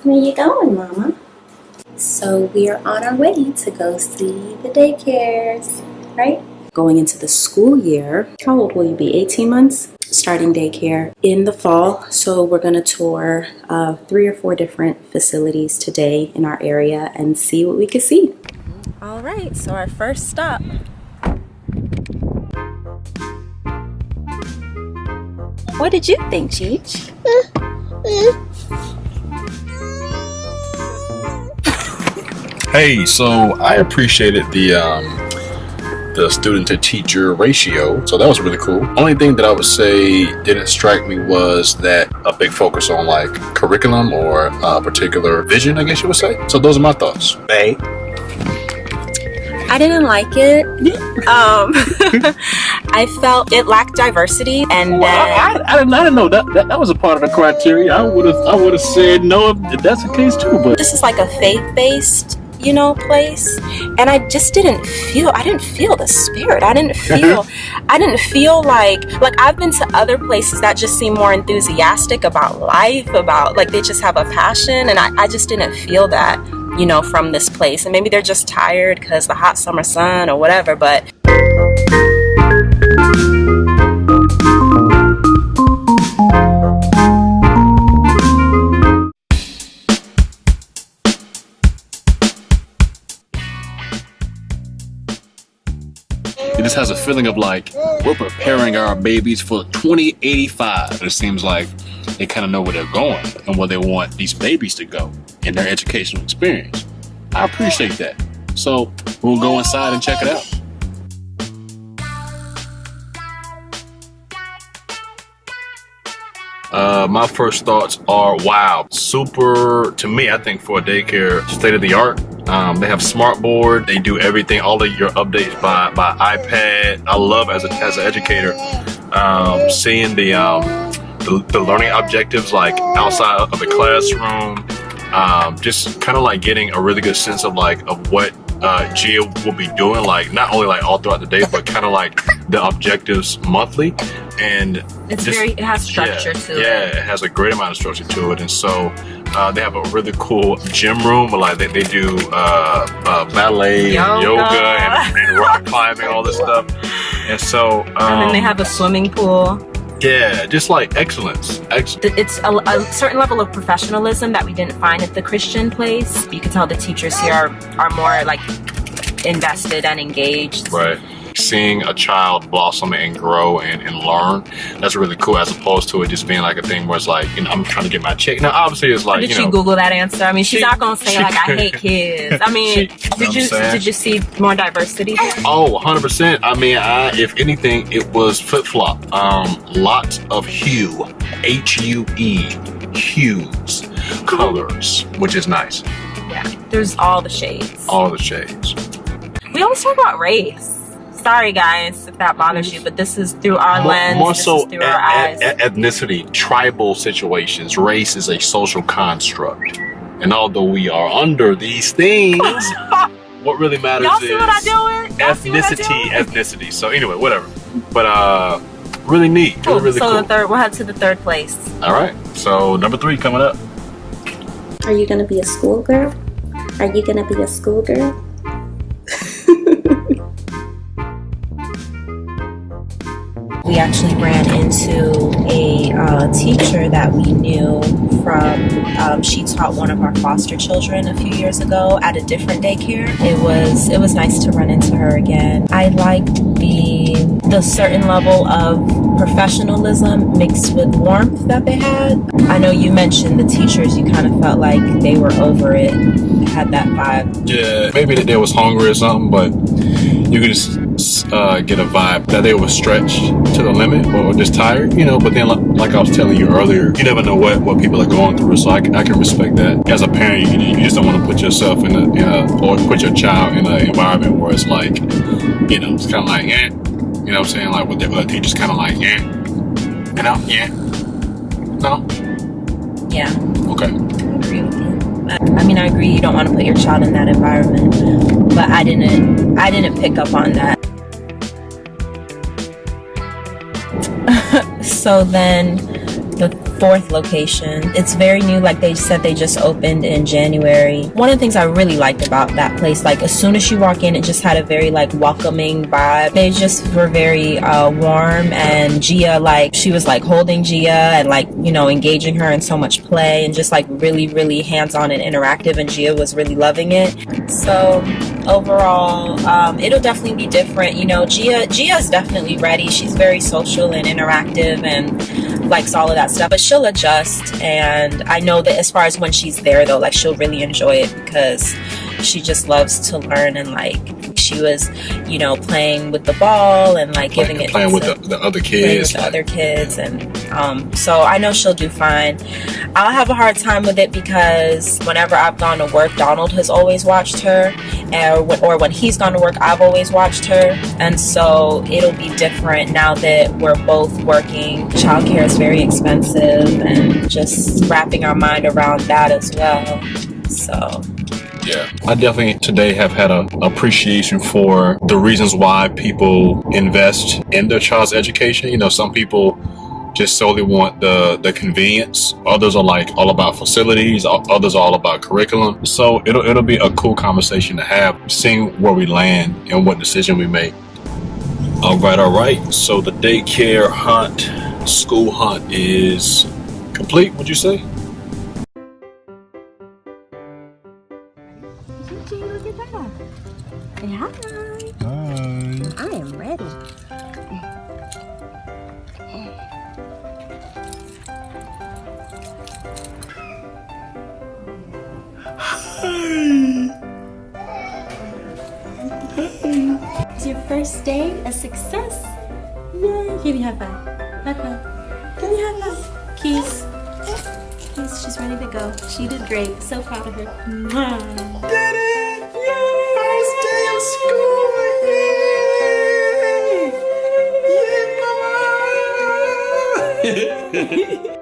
Where you going, Mama? So we are on our way to go see the daycares, right? Going into the school year. How old will you be? 18 months? Starting daycare in the fall. So we're going to tour 3 or 4 different facilities today in our area and see what we can see. All right, so our first stop. What did you think, Cheech? Hey, so I appreciated the student to teacher ratio, so that was really cool. Only thing that I would say didn't strike me was that a big focus on like curriculum or a particular vision, I guess you would say. So those are my thoughts. Hey. I didn't like it. I felt it lacked diversity, and I didn't know that was a part of the criteria. I would have said no if that's the case too. But this is like a faith-based, place, and I didn't feel the spirit. I didn't feel like I've been to other places that just seem more enthusiastic about life, about like they just have a passion, and I just didn't feel that, from this place. And maybe they're just tired because the hot summer sun or whatever, but it just has a feeling of like we're preparing our babies for 2085. It seems like they kind of know where they're going and where they want these babies to go in their educational experience. I appreciate that. So we'll go inside and check it out. My first thoughts are, wow, super, to me, I think for a daycare, state of the art. They have smart board. They do everything, all of your updates by iPad. I love as an educator, seeing the learning objectives like outside of the classroom. Just kind of like getting a really good sense of what Gia will be doing, like not only like all throughout the day, but kind of like the objectives monthly. And it has structure to it. Yeah, it has a great amount of structure to it. And so they have a really cool gym room where like they do ballet, yoga and rock climbing, all this stuff. And so and then they have a swimming pool. Yeah, just like excellence. It's a certain level of professionalism that we didn't find at the Christian place. You can tell the teachers here are more like invested and engaged. Right. Seeing a child blossom and grow and learn, that's really cool, as opposed to it just being like a thing where it's like, I'm trying to get my check. Now, obviously, it's like, did she Google that answer? I mean, she's not going to say like, I hate kids. I mean, did you see more diversity? Oh, 100%. I mean, if anything, it was flip-flop. Lots of hue, H-U-E, hues, colors, which is nice. Yeah, there's all the shades. All the shades. We always talk about race. Sorry guys if that bothers you, but this is through our lens. More so through our eyes. Ethnicity, tribal situations. Race is a social construct, and although we are under these things, what really matters Y'all see what I doing? ethnicity. So anyway, whatever. But really neat. Cool. Really so cool. We'll head to the third place. All right. So number 3 coming up. Are you gonna be a schoolgirl? Are you gonna be a schoolgirl? We actually ran into a teacher that we knew from, she taught one of our foster children a few years ago at a different daycare. It was nice to run into her again. I liked the certain level of professionalism mixed with warmth that they had. I know you mentioned the teachers, you kind of felt like they were over it, had that vibe. Yeah, maybe that they was hungry or something, but you could just get a vibe that they were stretched to the limit or just tired, but then like I was telling you earlier, you never know what people are going through, so I can respect that. As a parent, you just don't want to put yourself in or put your child in an environment where it's like, it's kind of like, you know what I'm saying, like with the teachers kind of like, no? Yeah. Okay. I agree with you. I mean, I agree you don't want to put your child in that environment, but I didn't pick up on that. So then the fourth location. It's very new, like they said they just opened in January. One of the things I really liked about that place, like as soon as you walk in, it just had a very like welcoming vibe. They just were very warm, and Gia, like she was like holding Gia and like, you know, engaging her in so much play and just like really hands-on and interactive, and Gia was really loving it. So overall, it'll definitely be different. You know, Gia's definitely ready. She's very social and interactive and likes all of that stuff, but she'll adjust. And I know that as far as when she's there though, like she'll really enjoy it because she just loves to learn, and like she was, you know, playing with the ball and like giving it playing with the other kids, with the other kids, and so I know she'll do fine. I'll have a hard time with it because whenever I've gone to work, Donald has always watched her, or when he's gone to work, I've always watched her, and so it'll be different now that we're both working. Childcare is very expensive, and just wrapping our mind around that as well. So yeah, I definitely today have had an appreciation for the reasons why people invest in their child's education. You know, some people just solely want the convenience. Others are like all about facilities. Others are all about curriculum. So it'll be a cool conversation to have, seeing where we land and what decision we make. All right. So the daycare hunt, school hunt is complete, would you say? Look at that. Say hi. Hi. I am ready. Is your first day a success? Yay! Give me a high five. High five. Give me a high five. Keys. Keys, she's ready to go. She did great. So proud of her. Mwah. Did it! Yay! First day of school! Yay! Yay, mama!